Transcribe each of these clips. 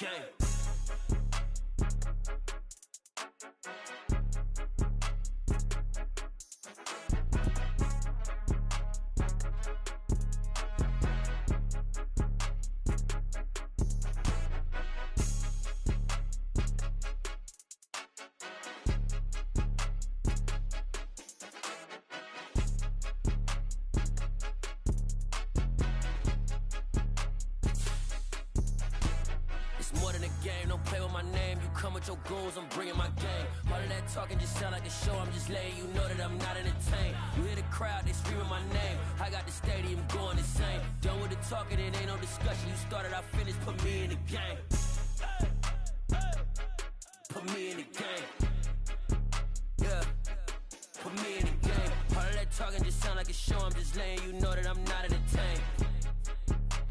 game. More than a game, don't play with my name. You come with your goons, I'm bringing my game. All of that talking just sound like a show. I'm just letting you know that I'm not entertained. You hear the crowd, they screaming my name. I got the stadium going insane. Done with the talking, it ain't no discussion. You started, I finished, put me in the game. Put me in the game. Yeah, put me in the game. All of that talking just sound like a show. I'm just letting you know that I'm not entertained.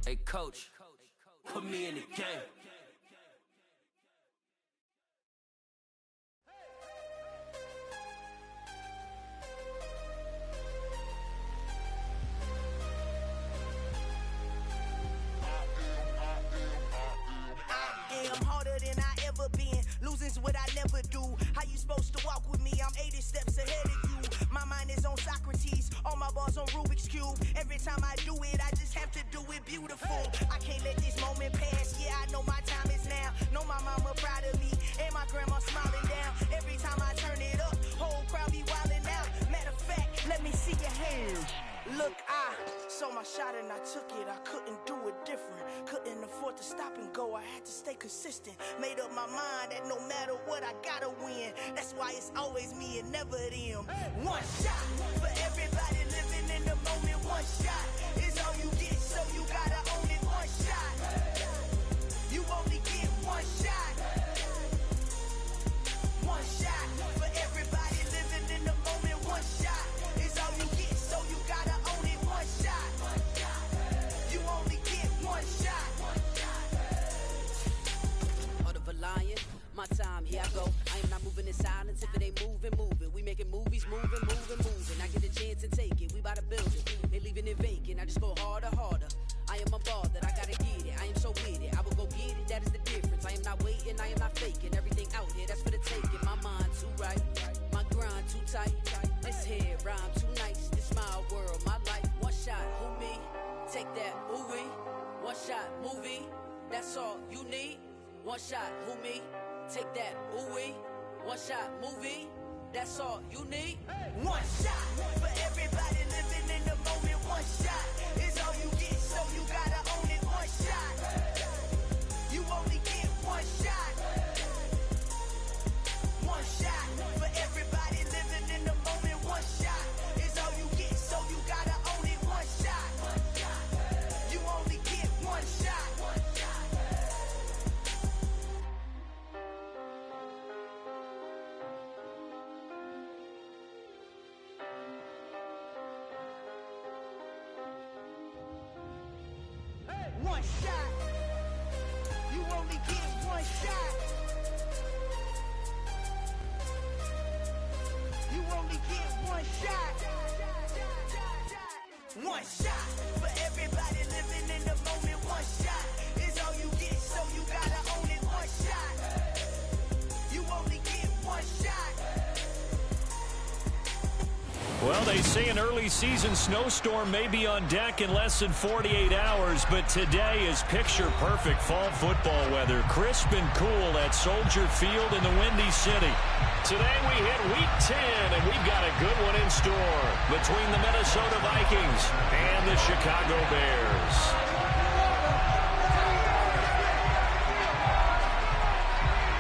Hey coach, put me in the game. I'm harder than I ever been. Losing's what I never do. How you supposed to walk with me? I'm 80 steps ahead of you. My mind is on Socrates. All my balls on Rubik's Cube. Every time I do it, I just have to do it beautiful. I can't let this moment pass. Yeah, I know my time is now. Know my mama proud of me. And my grandma smiling down. Every time I turn it up, whole crowd be wilding out. Matter of fact, let me see your hands. Look, I saw my shot and I took it. I couldn't do it different. Couldn't afford to stop and go. I had to stay consistent. Made up my mind that no matter what, I gotta win. That's why it's always me and never them. One shot for everybody living in the moment. One shot is all you get, so you gotta own it. One shot. You only get one shot. One shot for everybody living in the moment. One shot is all you get, so you gotta own it. One shot. You only get one shot. Heart of a lion, my time, here I go. I am not moving in silence. If it ain't moving, move it. We making movies, moving. I get a chance and take it. We bout to build it. They leaving it vacant. I just go harder. I am a ball that I gotta get it. I am so with it. I will go get it. That is the difference. I am not waiting. I am not faking. Everything out here, that's for the taking. My mind too right. My grind too tight. This head rhyme too nice. This my world, my life. One shot, who me? Take that, ooh wee. One shot, movie. That's all you need. One shot, who me? Take that, ooh wee. One shot, movie. That's all you need. One shot for everybody living in the moment. One shot is all you get, so you gotta own it. One shot. You only get one shot. One shot for everybody living in the moment. One shot is all you get, so you gotta own it. One shot. You only get one shot. One shot. You only get one shot. You only get one shot. One shot for everybody living in the moment. One shot is all you get, so you gotta own it. One shot. You only get one shot. Well, they say an early season snowstorm may be on deck in less than 48 hours, but today is picture-perfect fall football weather. Crisp and cool at Soldier Field in the Windy City. Today we hit Week 10, and we've got a good one in store between the Minnesota Vikings and the Chicago Bears.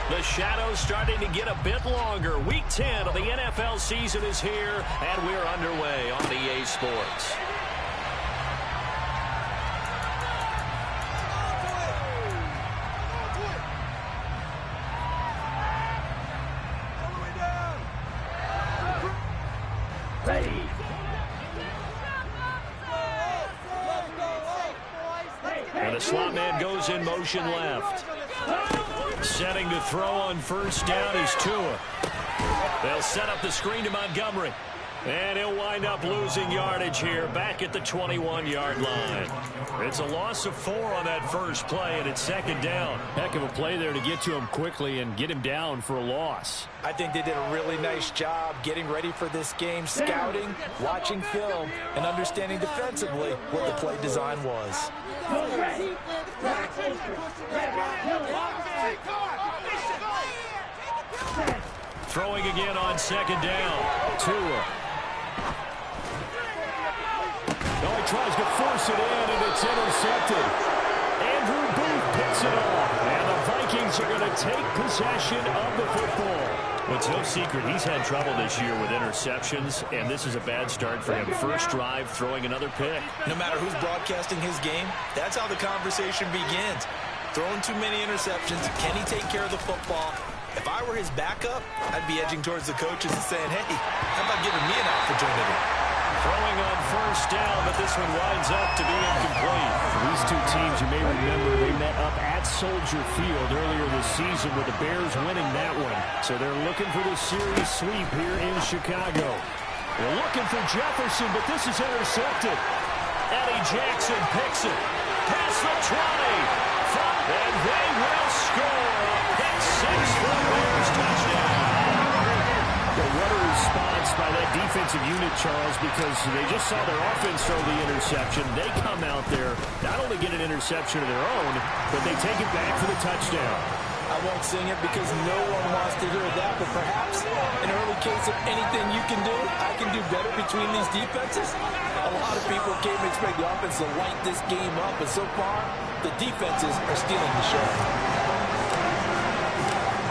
The shadow's starting to get a bit longer. Week 10 of the NFL season is here, and we're underway on EA Sports. Ready. And the slot man goes in motion left. Setting to throw on first down is Tua. They'll set up the screen to Montgomery. And he'll wind up losing yardage here back at the 21-yard line. It's a loss of 4 on that first play, and it's second down. Heck of a play there to get to him quickly and get him down for a loss. I think they did a really nice job getting ready for this game, scouting, watching film, and understanding defensively what the play design was. Throwing again on second down. Tua. Oh, he tries to force it in, and it's intercepted. Andrew Booth picks it off, and the Vikings are going to take possession of the football. Well, it's no secret he's had trouble this year with interceptions, and this is a bad start for him. First drive, throwing another pick. No matter who's broadcasting his game, that's how the conversation begins. Throwing too many interceptions, can he take care of the football? If I were his backup, I'd be edging towards the coaches and saying, hey, how about giving me an opportunity? Throwing on first down, but this one winds up to be incomplete. These two teams, you may remember, they met up at Soldier Field earlier this season with the Bears winning that one. So they're looking for the series sweep here in Chicago. They're looking for Jefferson, but this is intercepted. Eddie Jackson picks it. Past the 20. And they will score. Pick 6 for the Bears, touchdown. What a response by that defensive unit, Charles, because they just saw their offense throw the interception. They come out there, not only get an interception of their own, but they take it back for the touchdown. I won't sing it because no one wants to hear that, but perhaps an early case of anything you can do, I can do better between these defenses. A lot of people came to expect the offense to light this game up, and so far, the defenses are stealing the show.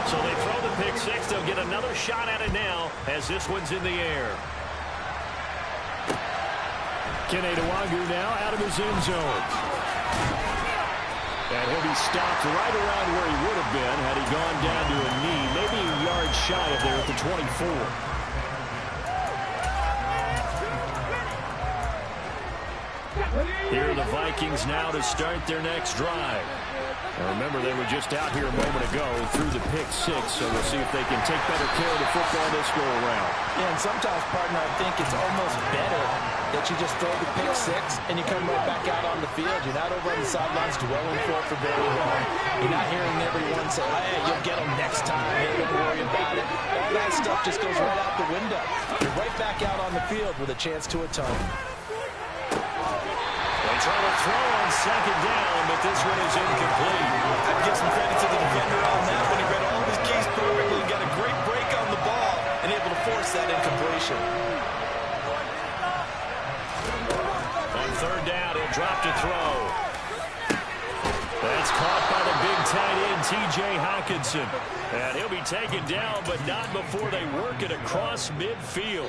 So they throw the pick 6. They'll get another shot at it now as this one's in the air. Kene Nwangwu now out of his end zone. And he'll be stopped right around where he would have been had he gone down to a knee, maybe a yard shy of there at the 24. Here are the Vikings now to start their next drive. Now remember, they were just out here a moment ago through the pick 6, so we'll see if they can take better care of the football this go around. Yeah, and sometimes, partner, I think it's almost better that you just throw the pick 6 and you come right back out on the field. You're not over on the sidelines dwelling for it for very long. You're not hearing everyone say, hey, you'll get them next time. Hey, don't worry about it. All that stuff just goes right out the window. You're right back out on the field with a chance to atone. They try to throw on second down, but this one is incomplete. I'd give some credit to the defender on that when he read all of his keys perfectly, got a great break on the ball, and able to force that incompletion. On third down, he'll drop to throw. That's caught by the big tight end, T.J. Hockenson. And he'll be taken down, but not before they work it across midfield.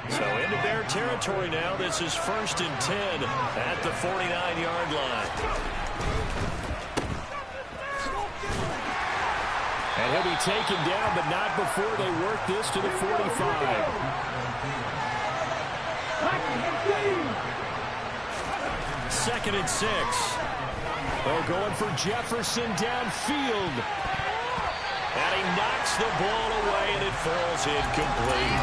So into Bear territory now. This is 1st and 10 at the 49-yard line. And he'll be taken down, but not before they work this to the 45. Second and 6. They're going for Jefferson downfield. And he knocks the ball away, and it falls incomplete.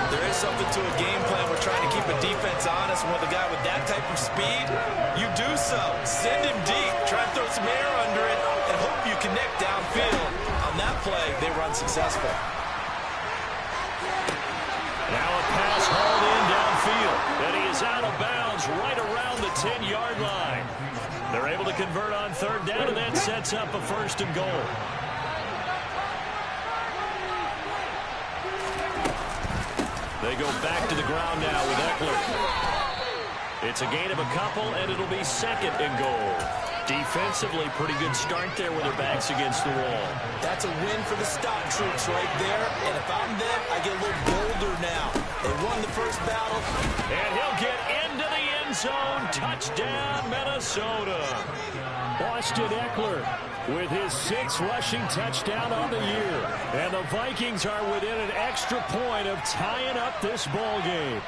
There is something to a game plan. We're trying to keep a defense honest. And with a guy with that type of speed, you do so. Send him deep. Try and throw some air under it and hope you connect downfield. On that play, they were unsuccessful. Now a pass hauled in downfield. And he is out of bounds right around the 10-yard line. They're able to convert on third down, and that sets up a 1st and goal. They go back to the ground now with Eckler. It's a gain of a couple, and it'll be 2nd and goal. Defensively, pretty good start there with their backs against the wall. That's a win for the stock troops right there. And if I'm them, I get a little bolder now. They won the first battle. And he'll get into the end zone. Touchdown, Minnesota. Austin Eckler with his 6th rushing touchdown on the year. And the Vikings are within an extra point of tying up this ball game.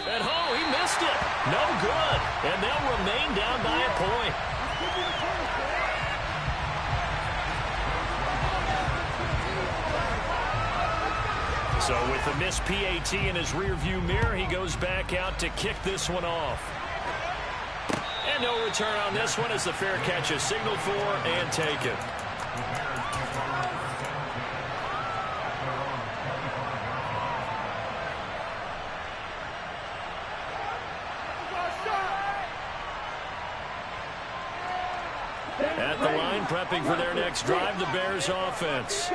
And he missed it. No good. And they'll remain down by a point. So with the missed PAT in his rearview mirror, he goes back out to kick this one off. And no return on this one as the fair catch is signaled for and taken. At the line, prepping for their next drive, the Bears offense.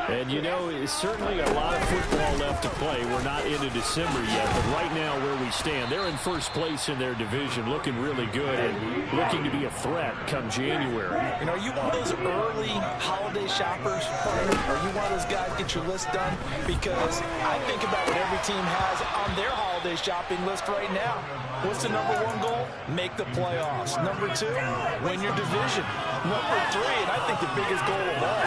And, you know, it's certainly a lot of football left to play. We're not into December yet, but right now where we stand, they're in first place in their division, looking really good and looking to be a threat come January. You know, are you one of those early holiday shoppers? Are you one of those guys get your list done? Because I think about what every team has on their holiday shopping list right now. What's the number one goal? Make the playoffs. Number two, win your division. Number three, and I think the biggest goal of all,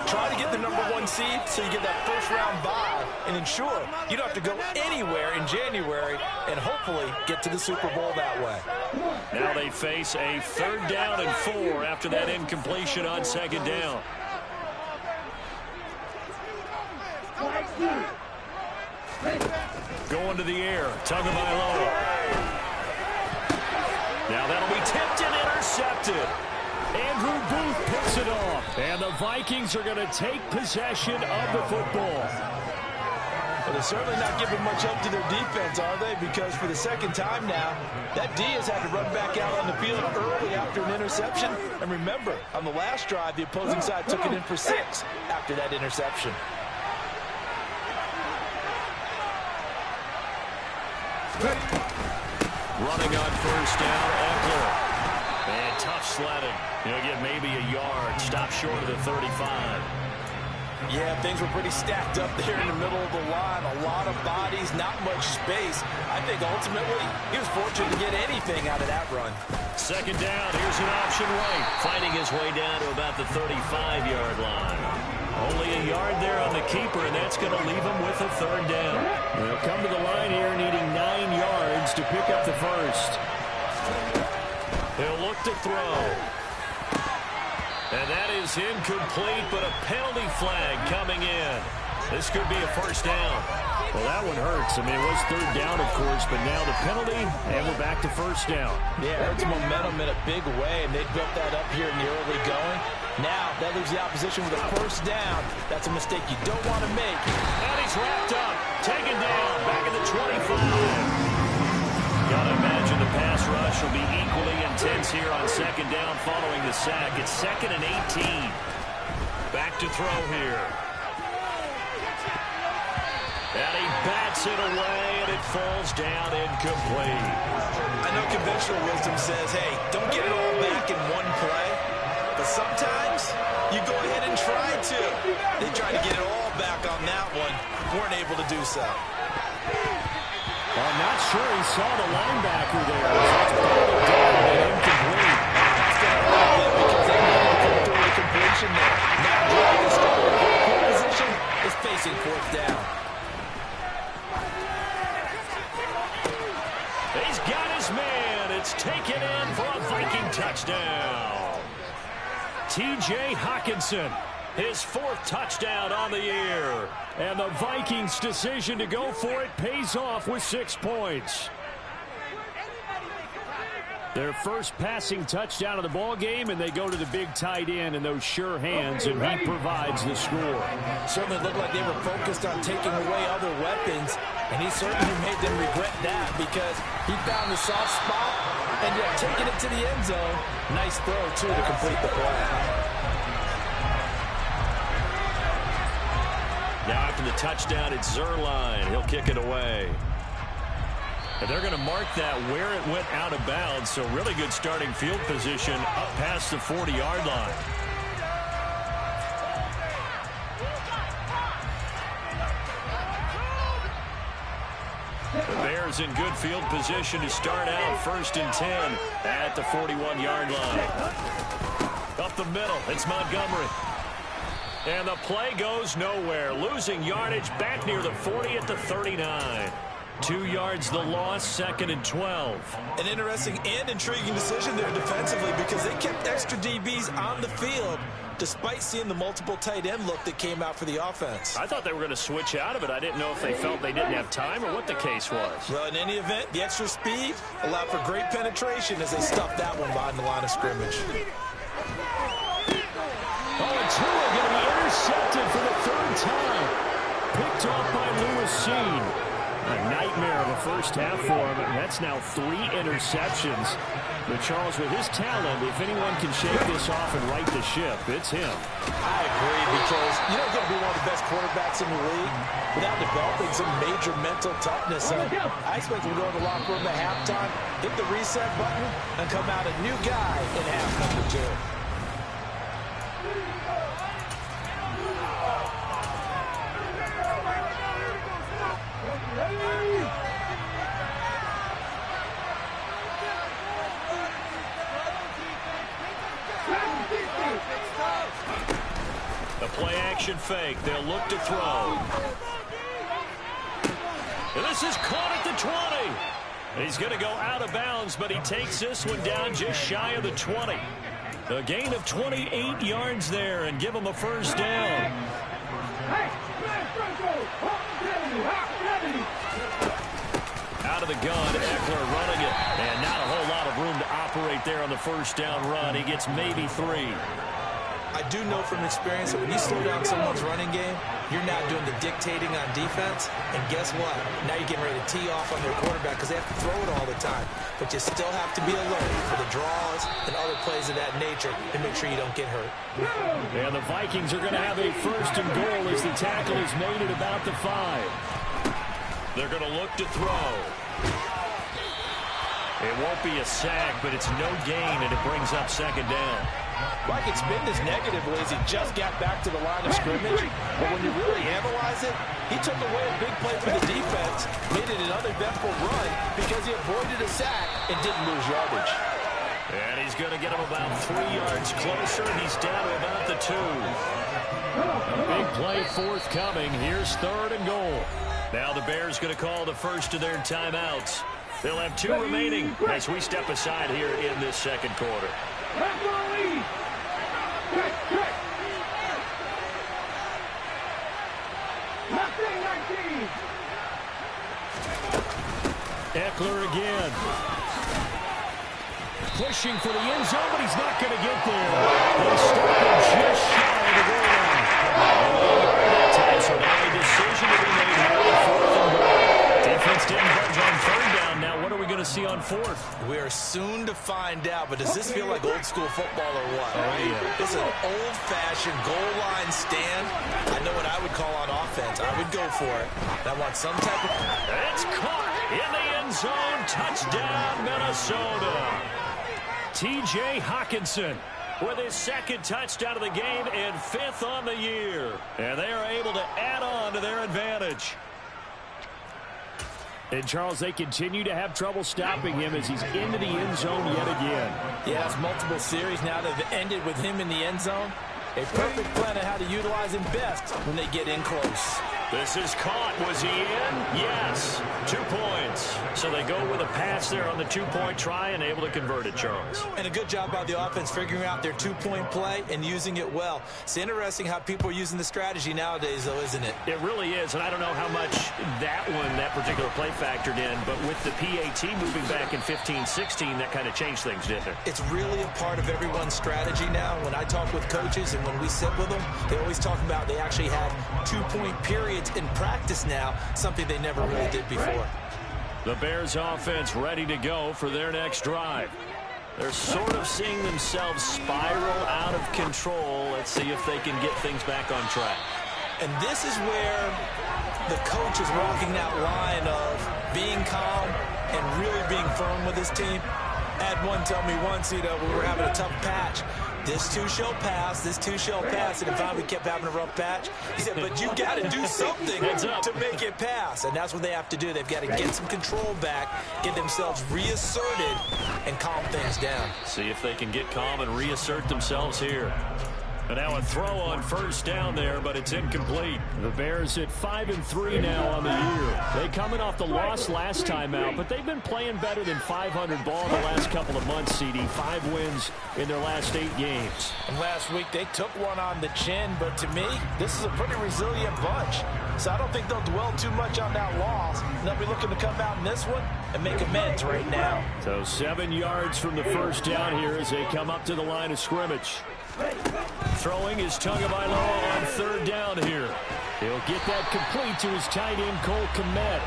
try to get the number one seed so you get that first round bye and ensure you don't have to go anywhere in January and hopefully get to the Super Bowl that way. Now they face a 3rd down and 4 after that incompletion on 2nd down. Going to the air, Tagovailoa. Now that'll be tipped and intercepted. Andrew Booth picks it off. And the Vikings are going to take possession of the football. Well, they're certainly not giving much up to their defense, are they? Because for the second time now, that D has had to run back out on the field early after an interception. And remember, on the last drive, the opposing side took it in for 6 after that interception. Running on 1st down, Eckler. And tough sledding. He'll get maybe a yard. Stop short of the 35. Yeah, things were pretty stacked up there in the middle of the line. A lot of bodies, not much space. I think ultimately he was fortunate to get anything out of that run. 2nd down. Here's an option right. Finding his way down to about the 35-yard line. Only a yard there on the keeper, and that's going to leave him with a 3rd down. They'll come to the line here needing 9 yards to pick up the first. He'll look to throw. And that is incomplete, but a penalty flag coming in. This could be a 1st down. Well, that one hurts. I mean, it was 3rd down, of course, but now the penalty, and we're back to 1st down. Yeah, it hurts momentum in a big way, and they built that up here in the early going. Now, that leaves the opposition with a 1st down. That's a mistake you don't want to make. And he's wrapped up, taken down, back at the 25. Gotta imagine the pass rush will be equally intense here on 2nd down following the sack. It's 2nd and 18. Back to throw here. And he bats it away, and it falls down incomplete. I know conventional wisdom says, hey, don't get it all back in one play. But sometimes you go ahead and try to. They tried to get it all back on that one. Weren't able to do so. I'm not sure he saw the linebacker there. That's probably down and incomplete. That's going to hurt them because they needed to come through the completion there. Now drive is starting in field position is facing 4th down. He's got his man. It's taken in for a Viking touchdown. T.J. Hockenson, his 4th touchdown on the year. And the Vikings' decision to go for it pays off with 6 points. Their first passing touchdown of the ball game, and they go to the big tight end in those sure hands, and he provides the score. Certainly looked like they were focused on taking away other weapons, and he certainly made them regret that because he found the soft spot and yet taking it to the end zone. Nice throw, too, to complete the play. Now after the touchdown, it's Zerline. He'll kick it away. And they're going to mark that where it went out of bounds, so really good starting field position up past the 40-yard line. The Bears in good field position to start out 1st and 10 at the 41-yard line. Up the middle, it's Montgomery. And the play goes nowhere. Losing yardage back near the 40 at the 39. 2 yards the loss, 2nd and 12. An interesting and intriguing decision there defensively because they kept extra D DBs on the field, despite seeing the multiple tight end look that came out for the offense. I thought they were going to switch out of it. I didn't know if they felt they didn't have time or what the case was. Well, in any event, the extra speed allowed for great penetration as they stuffed that one behind the line of scrimmage. Oh, and Tua going to be intercepted for the third time. Picked off by Lewis Seen. A nightmare of a first half for him, and that's now 3 interceptions. But Charles, with his talent, if anyone can shake this off and right the ship, it's him. I agree, because you don't get to be one of the best quarterbacks in the league without developing some major mental toughness. I expect him to go to the locker room at halftime, hit the reset button, and come out a new guy in half number 2. The play-action fake. They'll look to throw. And this is caught at the 20. He's going to go out of bounds, but he takes this one down just shy of the 20. A gain of 28 yards there and give him a first down. Out of the gun, Eckler running it. And not a whole lot of room to operate there on the first down run. He gets maybe 3. I do know from experience that when you slow down someone's running game, you're not doing the dictating on defense. And guess what? Now you're getting ready to tee off on their quarterback because they have to throw it all the time. But you still have to be alert for the draws and other plays of that nature to make sure you don't get hurt. And the Vikings are going to have a first and goal as the tackle is made at about the 5. They're going to look to throw. It won't be a sack, but it's no gain, and it brings up second down. Well, I could spin this negatively as he just got back to the line of scrimmage, but when you really analyze it, he took away a big play for the defense, made it an uneventful run because he avoided a sack and didn't lose yardage. And he's going to get him about 3 yards closer, and he's down to about the 2. A big play forthcoming. Here's third and goal. Now the Bears going to call the first of their timeouts. They'll have 2 remaining as we step aside here in this second quarter. Eckler again. Pushing for the end zone, but he's not going to get there. They stop him just shy of the goal line. So now a decision to be made here on 4th and goal. Defense didn't budge on 3rd down. Now what are we going to see on 4th? We are soon to find out, but does this feel like old school football or what? Oh, yeah. It's an old-fashioned goal line stand. I know what I would call on offense. I would go for it. I want some type of... It's caught in the end zone. Touchdown, Minnesota. T.J. Hockenson with his 2nd touchdown of the game and 5th on the year. And they are able to add on to their advantage. And, Charles, they continue to have trouble stopping him as he's into the end zone yet again. Yeah, it's multiple series now that have ended with him in the end zone. A perfect plan of how to utilize him best when they get in close. This is caught. Was he in? Yes. 2 points. So they go with a pass there on the 2-point try and able to convert it, Charles. And a good job by the offense figuring out their 2-point play and using it well. It's interesting how people are using the strategy nowadays, though, isn't it? It really is, and I don't know how much that particular play factored in, but with the PAT moving back in 15-16, that kind of changed things, didn't it? It's really a part of everyone's strategy now. When I talk with coaches and when we sit with them, they always talk about they actually had 2-point periods in practice now, something they never really did before. The Bears offense ready to go for their next drive. They're sort of seeing themselves spiral out of control. Let's see if they can get things back on track. And this is where the coach is walking that line of being calm and really being firm with his team. I had one tell me once, we were having a tough patch. This too shall pass, this too shall pass. And if finally we kept having a rough patch, he said, but you got to do something to make it pass. And that's what they have to do. They've got to get some control back, get themselves reasserted, and calm things down. See if they can get calm and reassert themselves here. And now a throw on first down there, but it's incomplete. The Bears at 5-3 now on the year. They coming off the loss last time out, but they've been playing better than 500 ball in the last couple of months, CD. 5 wins in their last 8 games. And last week they took one on the chin, but to me, this is a pretty resilient bunch. So I don't think they'll dwell too much on that loss. They'll be looking to come out in this one and make amends right now. So 7 yards from the first down here as they come up to the line of scrimmage. Throwing is Tagovailoa on third down here. He'll get that complete to his tight end, Cole Kmet.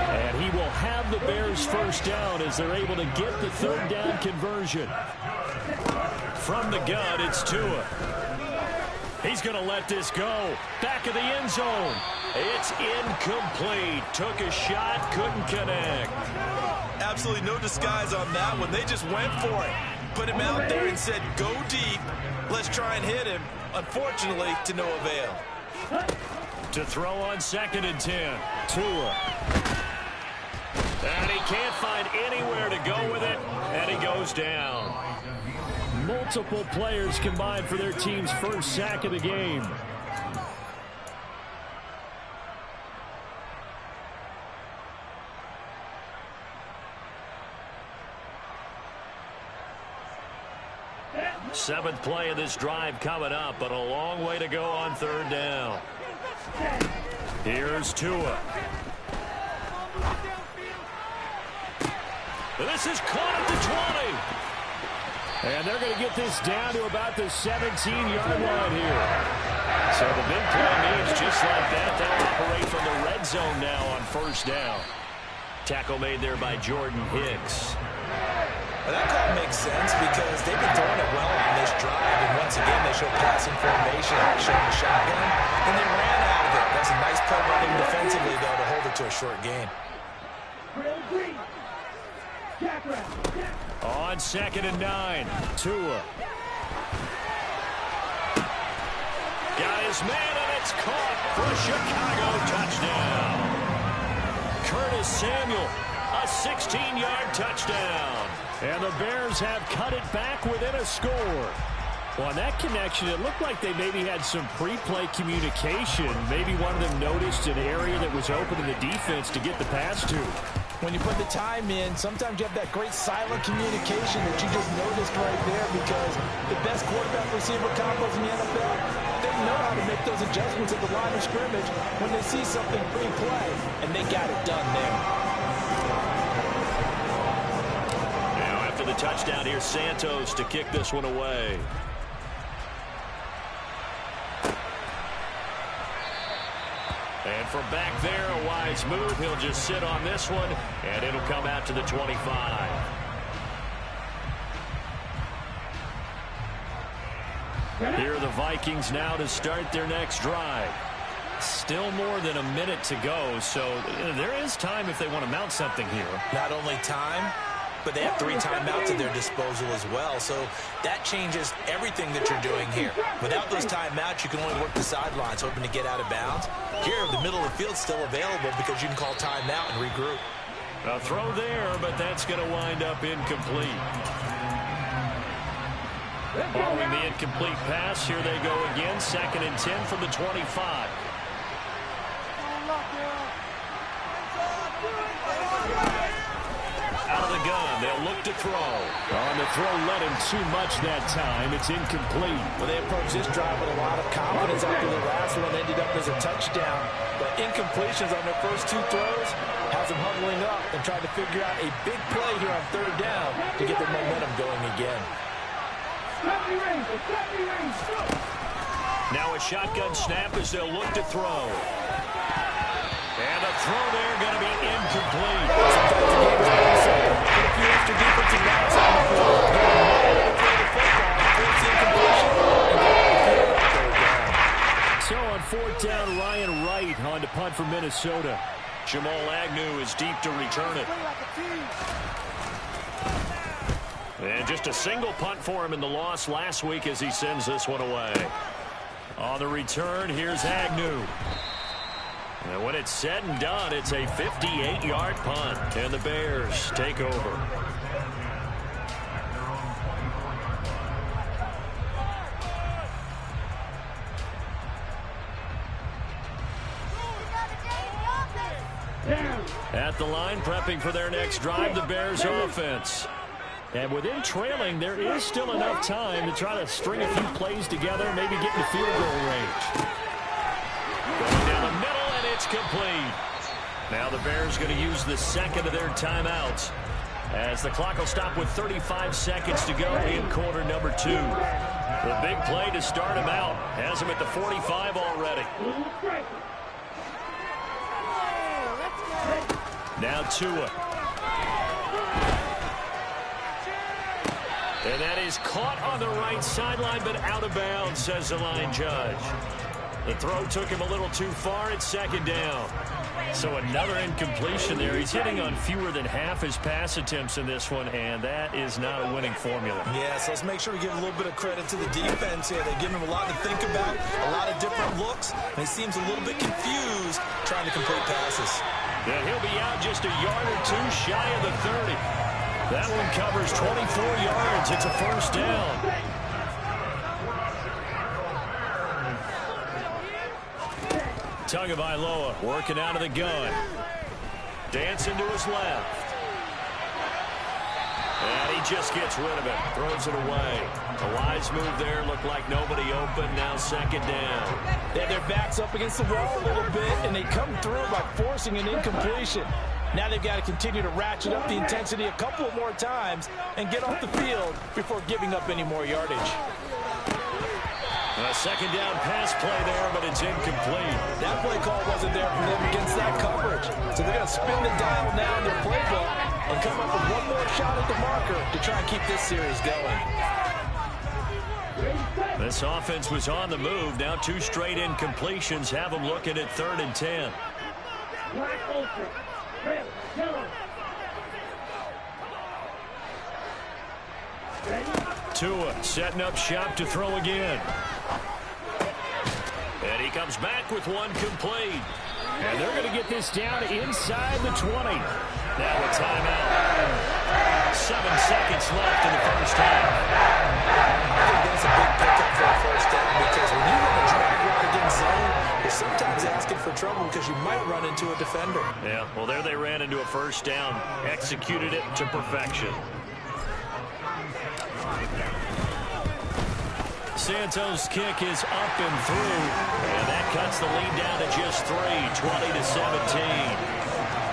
And he will have the Bears first down as they're able to get the third down conversion. From the gun, it's Tua. He's going to let this go. Back of the end zone. It's incomplete. Took a shot, couldn't connect. Absolutely no disguise on that one. They just went for it. Put him out there and said, go deep. Let's try and hit him. Unfortunately, to no avail. To throw on 2nd and 10. Tua. And he can't find anywhere to go with it, and he goes down. Multiple players combined for their team's first sack of the game. Seventh play of this drive coming up, but a long way to go on third down. Here's Tua. This is caught at the 20. And they're going to get this down to about the 17-yard line here. So the big play means just like that, they'll operate from the red zone now on first down. Tackle made there by Jordan Hicks. Well, that call makes sense because they've been throwing it well on this drive. And once again, they show passing formation, showing the shotgun, and they ran out of it. That's a nice play by them defensively, though, to hold it to a short gain. On 2nd and 9. Tua. Got his man, and it's caught for a Chicago touchdown. Curtis Samuel, a 16-yard touchdown. And the Bears have cut it back within a score. Well, on that connection, it looked like they maybe had some pre-play communication. Maybe one of them noticed an area that was open in the defense to get the pass to. When you put the time in, sometimes you have that great silent communication that you just noticed right there because the best quarterback-receiver combos in the NFL, they know how to make those adjustments at the line of scrimmage when they see something pre-play, and they got it done there. Now after the touchdown, here's Santos to kick this one away. And from back there, a wise move. He'll just sit on this one, and it'll come out to the 25. Here are the Vikings now to start their next drive. Still more than a minute to go, so there is time if they want to mount something here. Not only time, but they have 3 timeouts at their disposal as well. So that changes everything that you're doing here. Without those timeouts, you can only work the sidelines, hoping to get out of bounds. Here, the middle of the field's still available because you can call timeout and regroup. A throw there, but that's going to wind up incomplete. Following the incomplete pass, here they go again. 2nd and 10 from the 25. Out of the gun, they'll look to throw. On the throw, let him too much that time. It's incomplete. Well, they approached this drive with a lot of confidence after the last one ended up as a touchdown. But incompletions on their first 2 throws has them huddling up and trying to figure out a big play here on third down to get their momentum going again. Now a shotgun snap as they'll look to throw. And a throw there going to be incomplete. Sometimes the game is pretty simple. Put a few extra defensive backs on the field. Get them right to throw the football, force the incompletion, and get the field third down. So on 4th down, Ryan Wright on to punt for Minnesota. Jamal Agnew is deep to return it. And just a single punt for him in the loss last week as he sends this one away. On the return, here's Agnew. And when it's said and done, it's a 58-yard punt. And the Bears take over. At the line, prepping for their next drive, the Bears offense. And within trailing, there is still enough time to try to string a few plays together, maybe get into field goal range. Going down the middle, and it's complete. Now the Bears going to use the second of their timeouts, as the clock will stop with 35 seconds to go in quarter number 2. The big play to start him out has him at the 45 already. Now Tua. And that is caught on the right sideline, but out of bounds, says the line judge. The throw took him a little too far at second down. So another incompletion there. He's hitting on fewer than half his pass attempts in this one, and that is not a winning formula. Yeah, so let's make sure we give a little bit of credit to the defense here. They've given him a lot to think about, a lot of different looks, and he seems a little bit confused trying to complete passes. And he'll be out just a yard or two shy of the 30. That one covers 24 yards. It's a first down. Tagovailoa working out of the gun. Dancing to his left. And he just gets rid of it. Throws it away. A wise move there. Looked like nobody open. Now second down. They have their backs up against the wall a little bit, and they come through by forcing an incompletion. Now they've got to continue to ratchet up the intensity a couple more times and get off the field before giving up any more yardage. A second down pass play there, but it's incomplete. That play call wasn't there for them against that coverage. So they're going to spin the dial now in their playbook and come up with one more shot at the marker to try and keep this series going. This offense was on the move. Now 2 straight incompletions have them looking at 3rd and 10. Tua setting up shop to throw again. And he comes back with one complete. And they're going to get this down inside the 20. Now a timeout. 7 seconds left in the first half. I think that's a big pickup for a first down, because when you run a drag route against zone, you're sometimes asking for trouble because you might run into a defender. Yeah, well, there they ran into a first down. Executed it to perfection. Santos' kick is up and through, and that cuts the lead down to just 3, 20-17.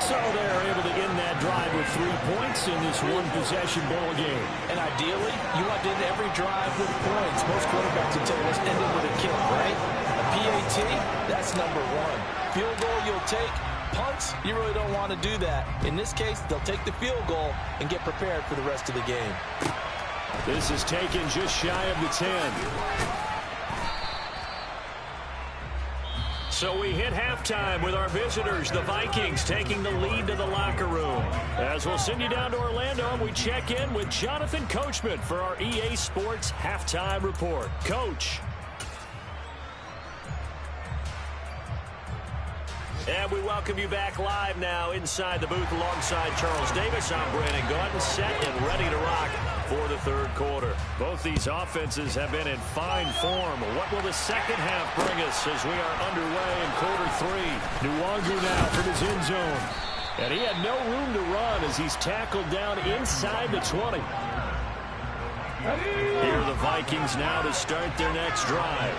So they're able to end that drive with 3 points in this one-possession ball game. And ideally, you want to end every drive with points. Most quarterbacks will tell you let's end it with a kick, right? A PAT, that's number 1. Field goal you'll take. Punts, you really don't want to do that. In this case, they'll take the field goal and get prepared for the rest of the game. This is taken just shy of the 10. So we hit halftime with our visitors, the Vikings, taking the lead to the locker room. As we'll send you down to Orlando, we check in with Jonathan Coachman for our EA Sports Halftime Report. Coach. And we welcome you back live now inside the booth alongside Charles Davis. I'm Brandon Gaudin, set and ready to rock for the 3rd quarter. Both these offenses have been in fine form. What will the second half bring us as we are underway in quarter 3? Nwangu now from his end zone. And he had no room to run as he's tackled down inside the 20. Here are the Vikings now to start their next drive.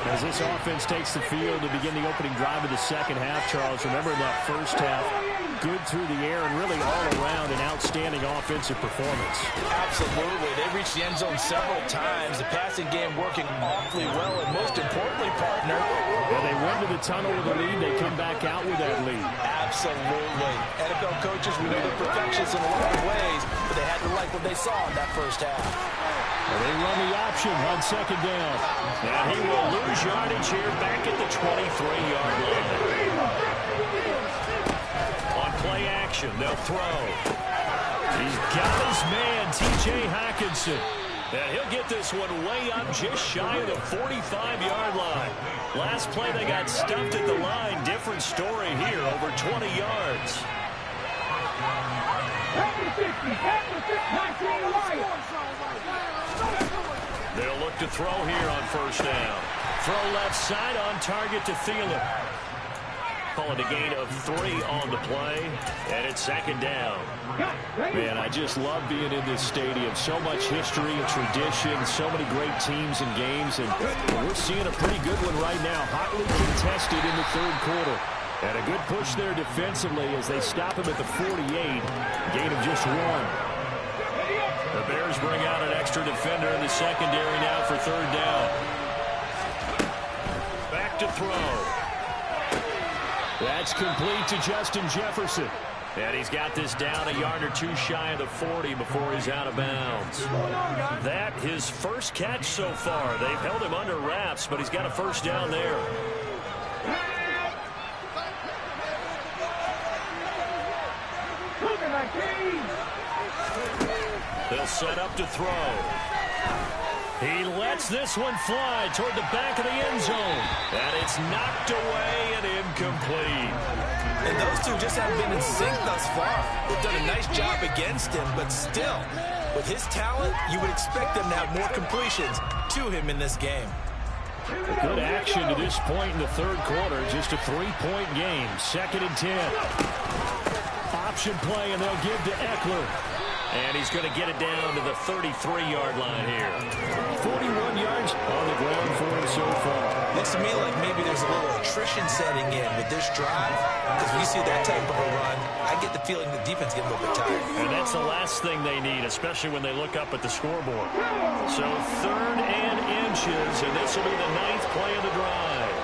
As this offense takes the field to begin the opening drive of the second half, Charles, remember in that first half, good through the air and really all around an outstanding offensive performance. Absolutely. They reached the end zone several times. The passing game working awfully well, and most importantly, partner, when they went to the tunnel with a lead, they come back out with that lead. Absolutely. NFL coaches, we know they're perfectionists in a lot of ways, but they had to like what they saw in that first half. And they run the option on second down. Now he will lose yardage here back at the 23-yard line. On play action, they'll throw. He's got his man, T.J. Hockenson. And he'll get this one way up just shy of the 45-yard line. Last play, they got stuffed at the line. Different story here, over 20 yards. They'll look to throw here on first down. Throw left side on target to Thielen. call it a gain of 3 on the play, and it's second down. Man, I just love being in this stadium. So much history and tradition, so many great teams and games, and we're seeing a pretty good one right now. Hotly contested in the third quarter. And a good push there defensively as they stop him at the 48. Gain of just 1. The Bears bring out an extra defender in the secondary now for third down. Back to throw. That's complete to Justin Jefferson. And he's got this down a yard or 2 shy of the 40 before he's out of bounds. That his first catch so far. They've held him under wraps, but he's got a first down there. They'll set up to throw. He lets this one fly toward the back of the end zone. And it's knocked away and incomplete. And those two just haven't been in sync thus far. They've done a nice job against him, but still, with his talent, you would expect them to have more completions to him in this game. Good action to this point in the third quarter. Just a 3-point game. 2nd and 10. Option play, and they'll give to Eckler. And he's going to get it down to the 33-yard line here. 41 yards on the ground for him so far. Looks to me like maybe there's a little attrition setting in with this drive. Because when you see that type of a run, I get the feeling the defense getting a little bit tired. And that's the last thing they need, especially when they look up at the scoreboard. So 3rd and inches, and this will be the 9th play of the drive.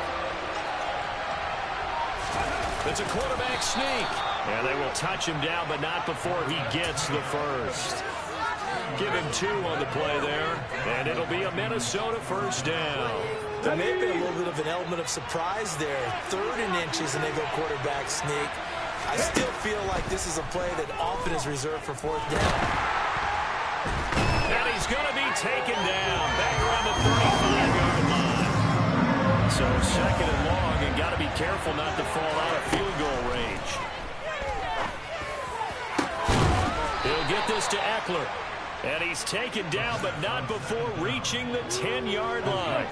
It's a quarterback sneak. And they will touch him down, but not before he gets the first. Give him 2 on the play there, and it'll be a Minnesota first down. There may have been a little bit of an element of surprise there. 3rd and inches, and they go quarterback sneak. I still feel like this is a play that often is reserved for 4th down. And he's going to be taken down back around the 35-yard line. So 2nd and long, and got to be careful not to fall out of field goal range. He'll get this to Eckler. And he's taken down, but not before reaching the 10-yard line.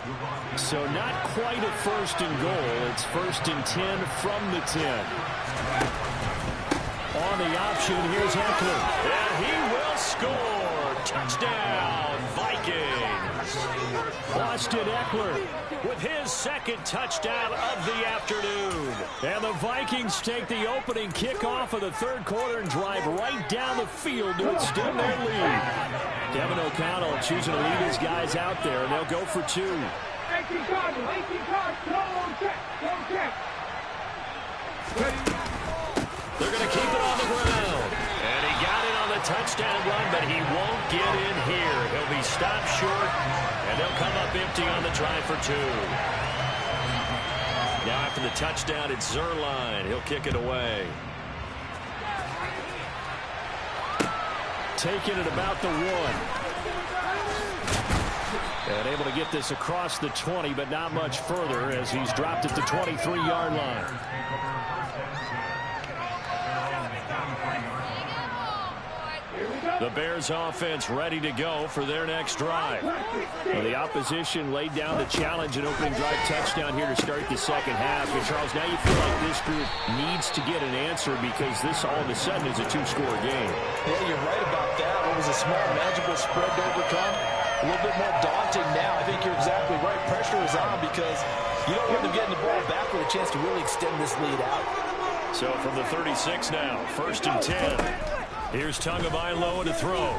So not quite a 1st and goal. It's 1st and 10 from the 10. On the option, here's Eckler. And he will score. Touchdown, Vikings. Austin Eckler with his 2nd touchdown of the afternoon. And the Vikings take the opening kickoff of the third quarter and drive right down the field to extend their lead. Kevin O'Connell choosing to lead his guys out there, and they'll go for 2. 18 cards, check. They're going to keep it on the ground. And he got it on the touchdown run, but he won't get in here. He'll be stopped short, and they'll come up empty on the try for 2. Now after the touchdown, it's Zerline. He'll kick it away. Taking it about the 1. And able to get this across the 20, but not much further as he's dropped at the 23-yard line. The Bears offense ready to go for their next drive. Well, the opposition laid down the challenge and opening drive touchdown here to start the second half. And Charles, now you feel like this group needs to get an answer because this all of a sudden is a 2-score game. Yeah, you're right about that. What was a small, manageable spread to overcome? A little bit more daunting now. I think you're exactly right. Pressure is on because you don't want them getting the ball back with a chance to really extend this lead out. So from the 36 now, 1st and 10. Here's Tagovailoa to throw.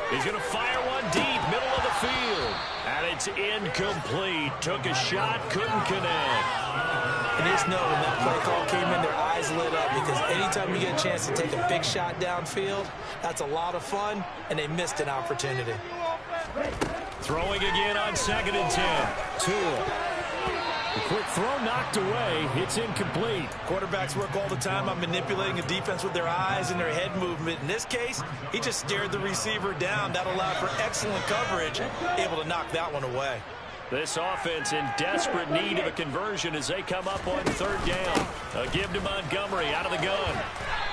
He's going to fire one deep, middle of the field. And it's incomplete. Took a shot, couldn't connect. And just know when that play call came in, their eyes lit up because anytime you get a chance to take a big shot downfield, that's a lot of fun, and they missed an opportunity. Throwing again on 2nd and 10. Tua. The quick throw knocked away. It's incomplete. Quarterbacks work all the time on manipulating a defense with their eyes and their head movement. In this case, he just stared the receiver down. That allowed for excellent coverage, able to knock that one away. This offense in desperate need of a conversion as they come up on 3rd down. A give to Montgomery out of the gun.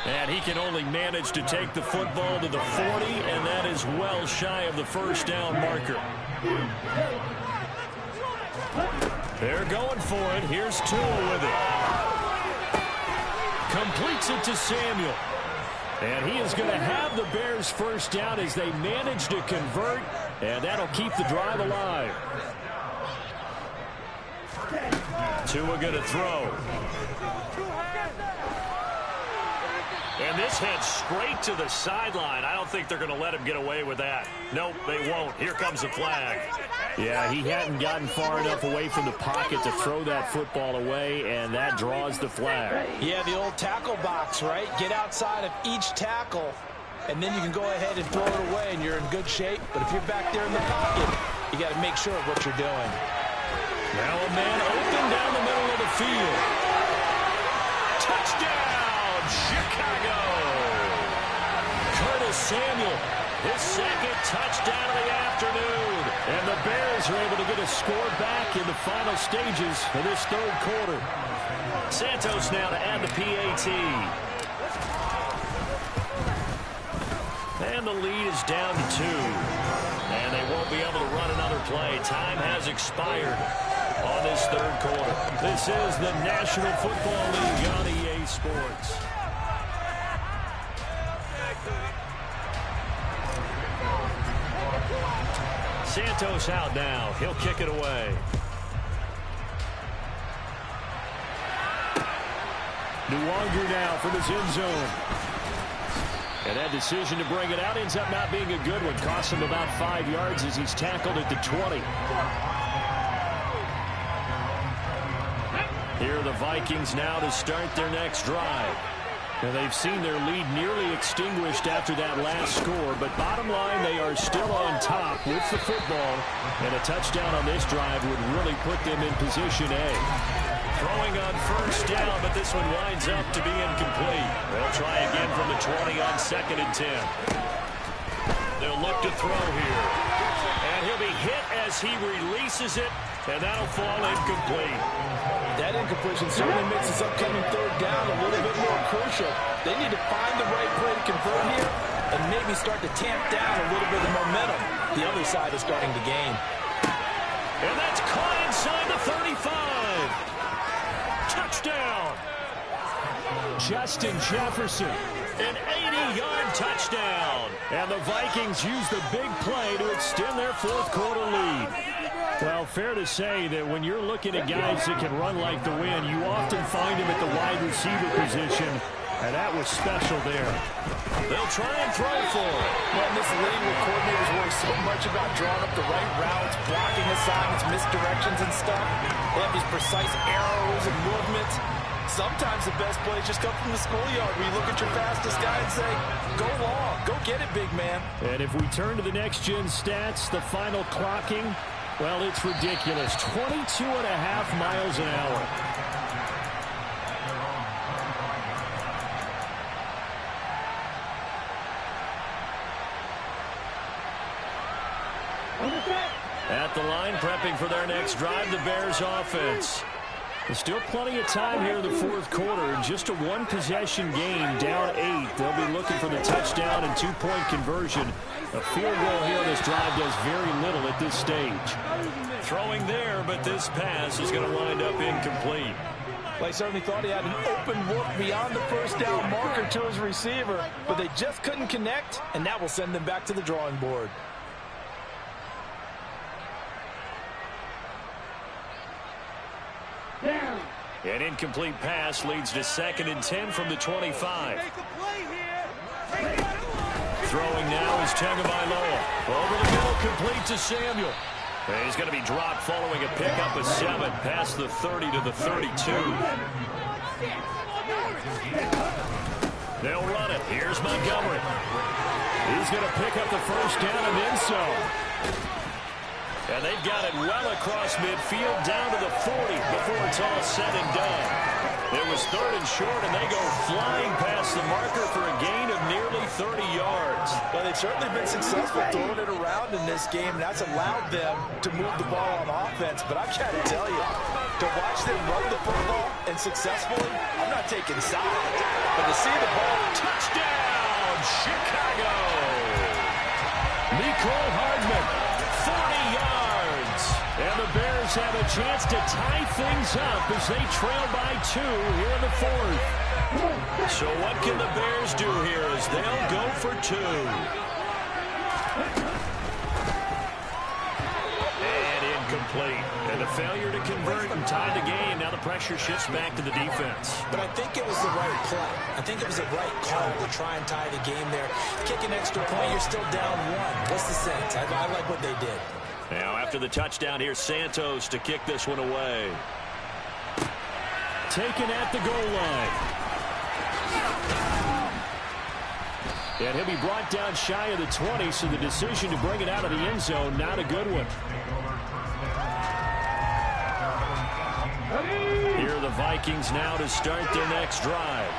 And he can only manage to take the football to the 40, and that is well shy of the 1st down marker. They're going for it. Here's Tua with it. Completes it to Samuel. And he is going to have the Bears first down as they manage to convert, and that'll keep the drive alive. Tua going to throw. And this heads straight to the sideline. I don't think they're going to let him get away with that. Nope, they won't. Here comes the flag. Yeah, he hadn't gotten far enough away from the pocket to throw that football away, and that draws the flag. Yeah, the old tackle box, right? Get outside of each tackle, and then you can go ahead and throw it away, and you're in good shape. But if you're back there in the pocket, you got to make sure of what you're doing. Now a man open down the middle of the field. Touchdown, Chicago! Curtis Samuel, his second touchdown of the afternoon. And the Bears are able to get a score back in the final stages of this third quarter. Santos now to add the PAT. And the lead is down to 2. And they won't be able to run another play. Time has expired on this third quarter. This is the National Football League on EA Sports. Santos out now. He'll kick it away. Nwangu now from his end zone. And that decision to bring it out ends up not being a good one. Costs him about 5 yards as he's tackled at the 20. Here are the Vikings now to start their next drive. And they've seen their lead nearly extinguished after that last score. But bottom line, they are still on top with the football. And a touchdown on this drive would really put them in position A. Throwing on first down, but this one winds up to be incomplete. They'll try again from the 20 on 2nd and 10. They'll look to throw here. And he'll be hit as he releases it. And that'll fall incomplete. That incompletion certainly makes this upcoming third down a little bit more crucial. They need to find the right play to convert here and maybe start to tamp down a little bit of momentum. The other side is starting to gain. And that's caught inside the 35. Touchdown. Justin Jefferson. An 80-yard touchdown. And the Vikings use the big play to extend their fourth quarter lead. Well, fair to say that when you're looking at guys that can run like the wind, you often find them at the wide receiver position, and that was special there. They'll try and throw for it. Well, in this league where coordinators worry so much about drawing up the right routes, blocking assignments, misdirections and stuff, they have these precise arrows and movements. Sometimes the best plays just come from the schoolyard where you look at your fastest guy and say, go long, go get it, big man. And if we turn to the next-gen stats, the final clocking, well, it's ridiculous. 22.5 miles an hour. At the line, prepping for their next drive, the Bears offense. There's still plenty of time here in the fourth quarter. Just a one-possession game, down 8. They'll be looking for the touchdown and two-point conversion. A field goal here on this drive does very little at this stage. Throwing there, but this pass is going to wind up incomplete. Well, he certainly thought he had an open look beyond the first down marker to his receiver, but they just couldn't connect, and that will send them back to the drawing board. An incomplete pass leads to 2nd and 10 from the 25. Throwing now is Tagovailoa. Over the middle, complete to Samuel. And he's going to be dropped following a pickup of 7 past the 30 to the 32. They'll run it. Here's Montgomery. He's going to pick up the first down and then some. And they've got it well across midfield down to the 40 before it's all said and done. It was 3rd and short, and they go flying past the marker for a gain of nearly 30 yards. Well, they've certainly been successful throwing it around in this game, and that's allowed them to move the ball on offense. But I've got to tell you, to watch them run the football and successfully, I'm not taking sides. But to see the ball, touchdown, Chicago! Mecole Hardman, 40 yards. And the Bears have a chance to tie things up as they trail by 2 here in the fourth. So what can the Bears do here as they'll go for 2? And incomplete. And the failure to convert and tie the game. Now the pressure shifts back to the defense. But I think it was the right play. I think it was the right call to try and tie the game there. Kick an extra point, you're still down 1. What's the sense? I like what they did. Now after the touchdown, here's Santos to kick this one away. Taken at the goal line. And he'll be brought down shy of the 20, so the decision to bring it out of the end zone, not a good one. Here are the Vikings now to start their next drive.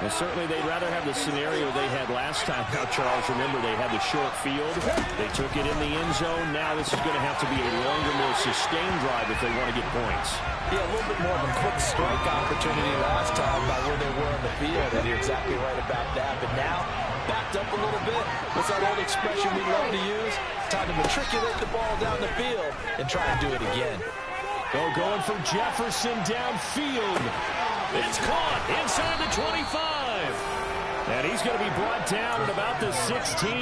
Well, certainly they'd rather have the scenario they had last time. Now, Charles, remember, they had the short field. They took it in the end zone. Now this is going to have to be a longer, more sustained drive if they want to get points. Yeah, a little bit more of a quick strike opportunity last time by where they were on the field, and you're exactly right about that. But now, backed up a little bit. What's that old expression we love to use? Time to matriculate the ball down the field and try and do it again. Oh, going for Jefferson downfield. It's caught inside the 25. And he's going to be brought down at about the 16.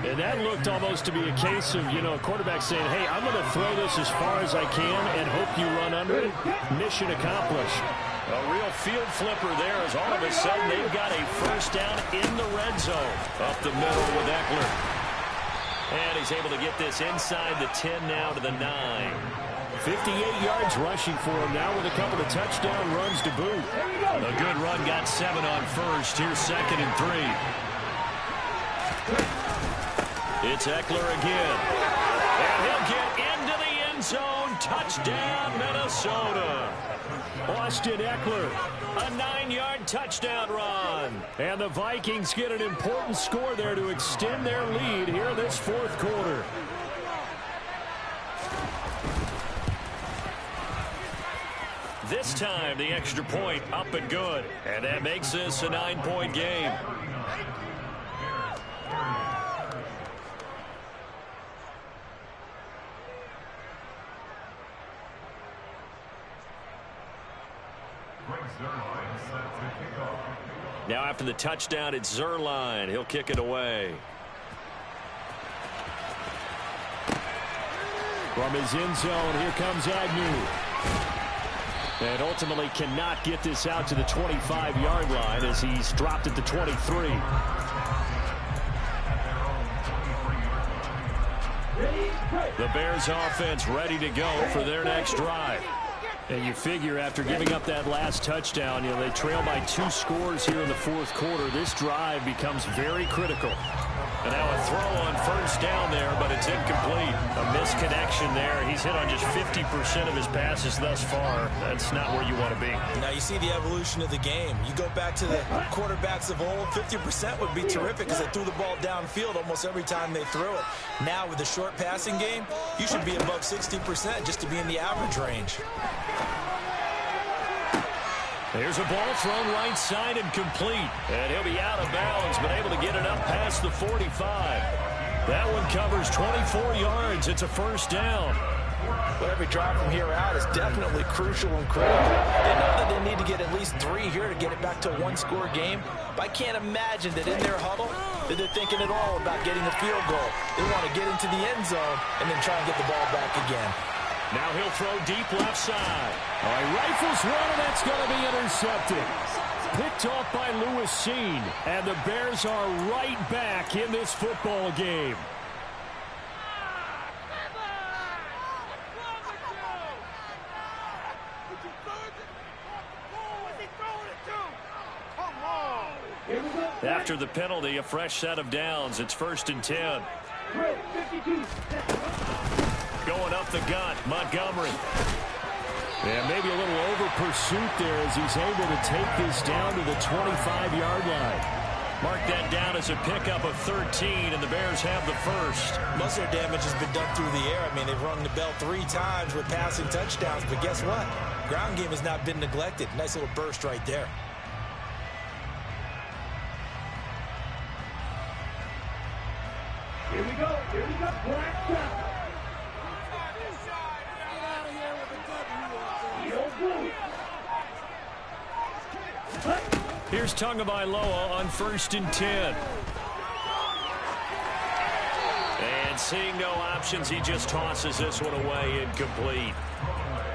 And that looked almost to be a case of, a quarterback saying, hey, I'm going to throw this as far as I can and hope you run under it. Mission accomplished. A real field flipper there as all of a sudden they've got a first down in the red zone. Up the middle with Eckler. And he's able to get this inside the 10 now to the 9. 58 yards rushing for him now with a couple of touchdown runs to boot. A good run got 7 on first. Here's 2nd and 3. It's Eckler again. And he'll get into the end zone. Touchdown, Minnesota. Austin Eckler. A 9-yard touchdown run. And the Vikings get an important score there to extend their lead here this fourth quarter. This time, the extra point up and good. And that makes this a 9-point game. Now after the touchdown, it's Zerline. He'll kick it away. From his end zone, here comes Agnew. And ultimately cannot get this out to the 25-yard line as he's dropped at the 23. The Bears offense ready to go for their next drive. And you figure after giving up that last touchdown, they trail by 2 scores here in the fourth quarter. This drive becomes very critical. And now a throw on first down there, but it's incomplete. A misconnection there. He's hit on just 50% of his passes thus far. That's not where you want to be. Now you see the evolution of the game. You go back to the quarterbacks of old, 50% would be terrific because they threw the ball downfield almost every time they threw it. Now with the short passing game, you should be above 60% just to be in the average range. There's a ball thrown right side and complete. And he'll be out of bounds, but able to get it up past the 45. That one covers 24 yards. It's a first down. But every drive from here out is definitely crucial and critical. They know that they need to get at least 3 here to get it back to a 1-score game. But I can't imagine that in their huddle that they're thinking at all about getting a field goal. They want to get into the end zone and then try and get the ball back again. Now he'll throw deep left side. All right, rifles one, and that's going to be intercepted. Picked off by Lewis Seen. And the Bears are right back in this football game. After the penalty, a fresh set of downs. It's 1st and 10. Going up the gut, Montgomery. And maybe a little over pursuit there as he's able to take this down to the 25-yard line. Mark that down as a pickup of 13, and the Bears have the first. Most of their damage has been done through the air. I mean, they've rung the bell 3 times with passing touchdowns, but guess what? Ground game has not been neglected. Nice little burst right there. Here we go. Black shot. Here's Tagovailoa on 1st and 10. And seeing no options, he just tosses this one away incomplete.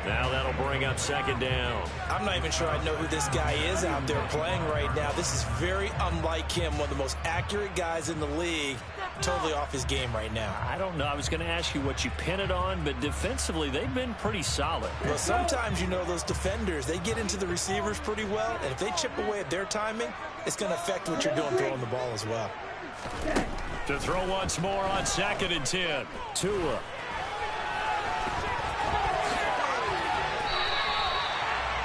Now that'll bring up 2nd down. I'm not even sure I know who this guy is out there playing right now. This is very unlike him, one of the most accurate guys in the league. Totally off his game right now. I don't know. I was going to ask you what you pin it on, but defensively, they've been pretty solid. Well, sometimes, you know, those defenders, they get into the receivers pretty well, and if they chip away at their timing, it's going to affect what you're doing throwing the ball as well. To throw once more on 2nd and 10. Tua.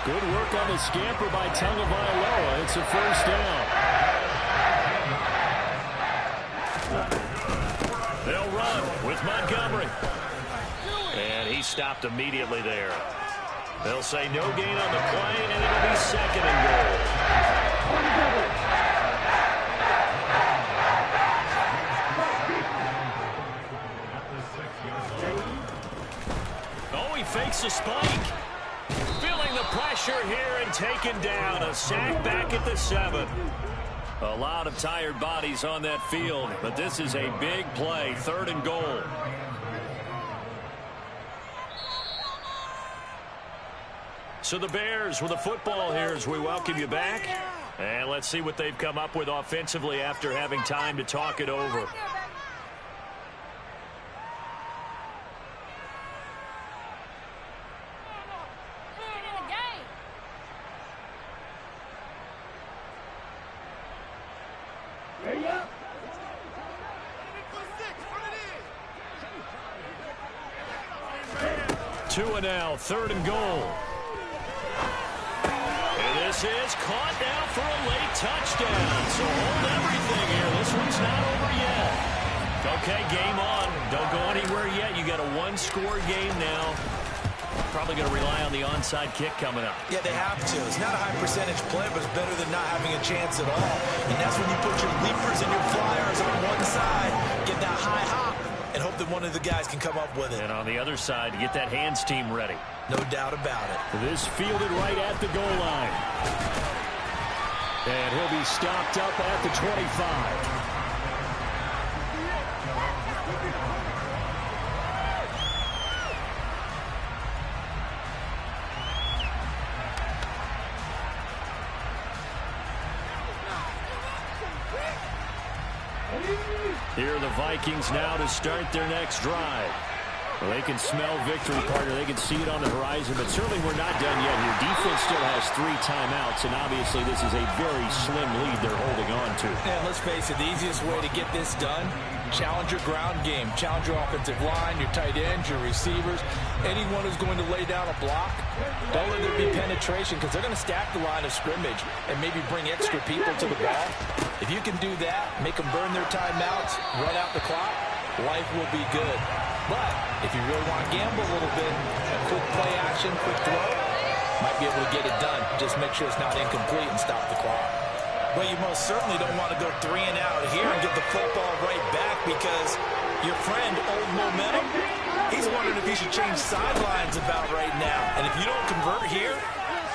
Good work on the scamper by Tagovailoa. It's a 1st down. They'll run with Montgomery. And he stopped immediately there. They'll say no gain on the play, and it'll be 2nd and goal. Oh, he fakes a spike. Feeling the pressure here and taken down. A sack back at the 7. A lot of tired bodies on that field, but this is a big play. 3rd and goal. So the Bears with the football here as we welcome you back. And let's see what they've come up with offensively after having time to talk it over. Tua now, 3rd and goal. And this is caught now for a late touchdown. So hold everything here. This one's not over yet. Okay, game on. Don't go anywhere yet. You got a 1-score game now. Probably going to rely on the onside kick coming up. Yeah, they have to. It's not a high percentage play, but it's better than not having a chance at all. And that's when you put your leapers and your flyers on one side, get that high hop, and hope that one of the guys can come up with it. And on the other side, get that hands team ready. No doubt about it. This fielded right at the goal line. And he'll be stopped up at the 25. Here are the Vikings now to start their next drive. Well, they can smell victory, partner. They can see it on the horizon, but certainly we're not done yet here. Defense still has 3 timeouts, and obviously this is a very slim lead they're holding on to. And let's face it, the easiest way to get this done, challenge your ground game. Challenge your offensive line, your tight ends, your receivers. Anyone who's going to lay down a block, don't let there be penetration because they're going to stack the line of scrimmage and maybe bring extra people to the ball. If you can do that, make them burn their timeouts, run out the clock, life will be good. But if you really want to gamble a little bit, a quick play action, quick throw, might be able to get it done. Just make sure it's not incomplete and stop the clock. Well, you most certainly don't want to go 3 and out here and get the football right back because your friend, Old Momentum, he's wondering if he should change sidelines about right now. And if you don't convert here,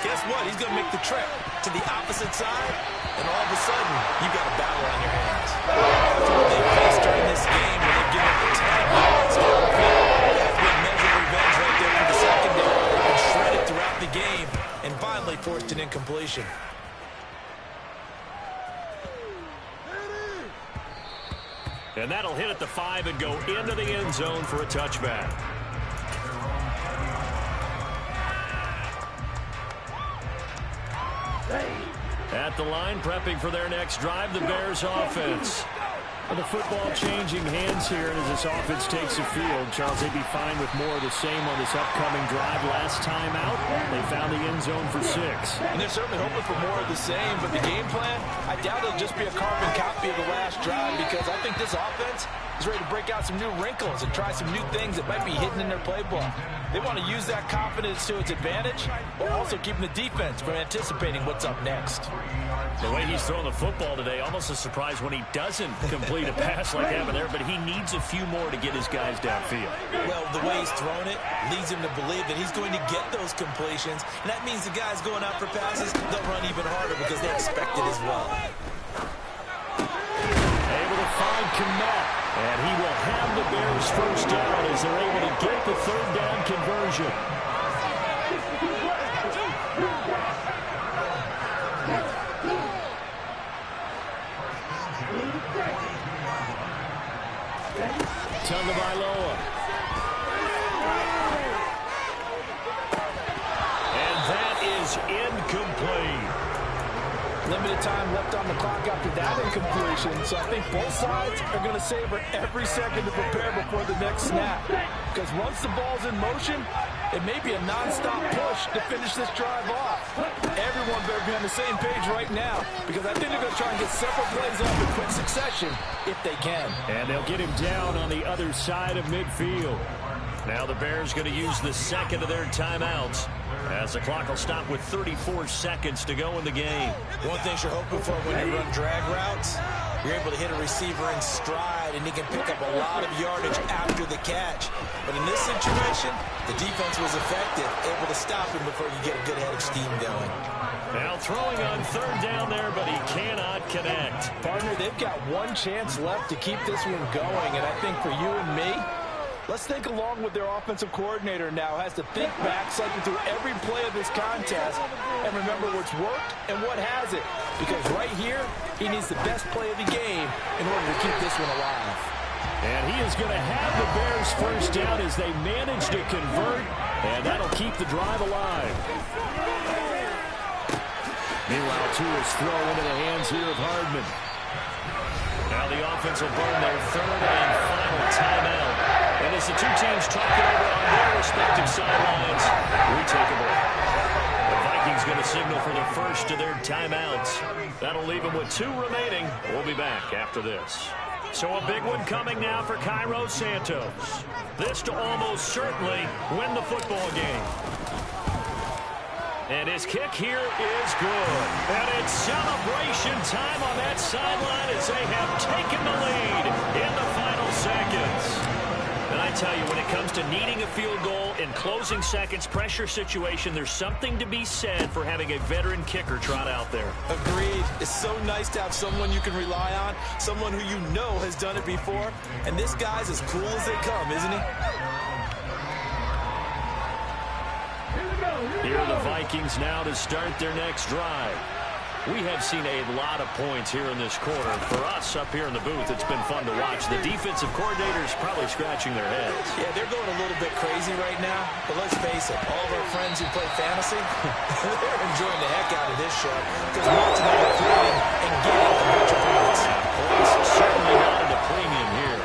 guess what? He's going to make the trip to the opposite side, and all of a sudden, you've got a battle on your hands. That's what they faced during this game when they give up 10 yards downfield. That's been measured revenge right there for the secondary. They've been shredded throughout the game and finally forced an incompletion. And that'll hit at the 5 and go into the end zone for a touchback. At the line, prepping for their next drive, the Bears offense. Well, the football changing hands here, and as this offense takes the field, Charles, they'd be fine with more of the same on this upcoming drive. Last time out, they found the end zone for 6. And they're certainly hoping for more of the same, but the game plan, I doubt it'll just be a carbon be the last drive because I think this offense is ready to break out some new wrinkles and try some new things that might be hidden in their playbook. They want to use that confidence to its advantage while also keeping the defense from anticipating what's up next. The way he's throwing the football today, almost a surprise when he doesn't complete a pass like that there, but he needs a few more to get his guys downfield. Well, the way he's thrown it leads him to believe that he's going to get those completions, and that means the guys going out for passes, they'll run even harder because they expect it as well. Able to find Kmet, and he will have the Bears first down as they're able to get the third down conversion. Tagovailoa. And that is incomplete. Limited time left on the clock after that incompletion, so I think both sides are going to savor every second to prepare before the next snap. Because once the ball's in motion, it may be a non-stop push to finish this drive off. Everyone better be on the same page right now, because I think they're going to try and get several plays off in quick succession if they can. And they'll get him down on the other side of midfield. Now the Bears going to use the second of their timeouts as the clock will stop with 34 seconds to go in the game. One thing you're hoping for when you run drag routes, you're able to hit a receiver in stride, and he can pick up a lot of yardage after the catch. But in this situation, the defense was effective, able to stop him before you get a good head of steam going. Now throwing on third down there, but he cannot connect. Partner, they've got one chance left to keep this one going, and I think for you and me, let's think along with their offensive coordinator now. Has to think back, cycle through every play of this contest, and remember what's worked and what hasn't. Because right here, he needs the best play of the game in order to keep this one alive. And he is going to have the Bears first down as they manage to convert, and that'll keep the drive alive. Meanwhile, Tua's throw into the hands here of Hardman. Now the offense will burn their third and final timeout. And as the two teams talk it over on their respective sidelines, we take a break. The Vikings going to signal for the first of their timeouts. That'll leave them with 2 remaining. We'll be back after this. So a big one coming now for Cairo Santos. This to almost certainly win the football game. And his kick here is good. And it's celebration time on that sideline as they have taken the lead in the final seconds. And I tell you, when it comes to needing a field goal in closing seconds, pressure situation, there's something to be said for having a veteran kicker trot out there. Agreed. It's so nice to have someone you can rely on, someone who you know has done it before. And this guy's as cool as they come, isn't he? Here are the Vikings now to start their next drive. We have seen a lot of points here in this quarter. For us up here in the booth, it's been fun to watch. The defensive coordinators probably scratching their heads. Yeah, they're going a little bit crazy right now. But let's face it, all of our friends who play fantasy, they're enjoying the heck out of this show because watching them are playing and getting a bunch of points. Points certainly not at a premium here.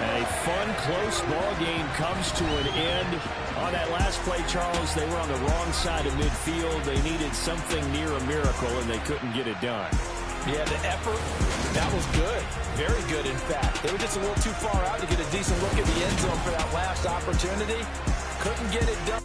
A fun, close ball game comes to an end. On that last play, Charles, they were on the wrong side of midfield. They needed something near a miracle, and they couldn't get it done. Yeah, the effort, that was good. Very good, in fact. They were just a little too far out to get a decent look at the end zone for that last opportunity. Couldn't get it done.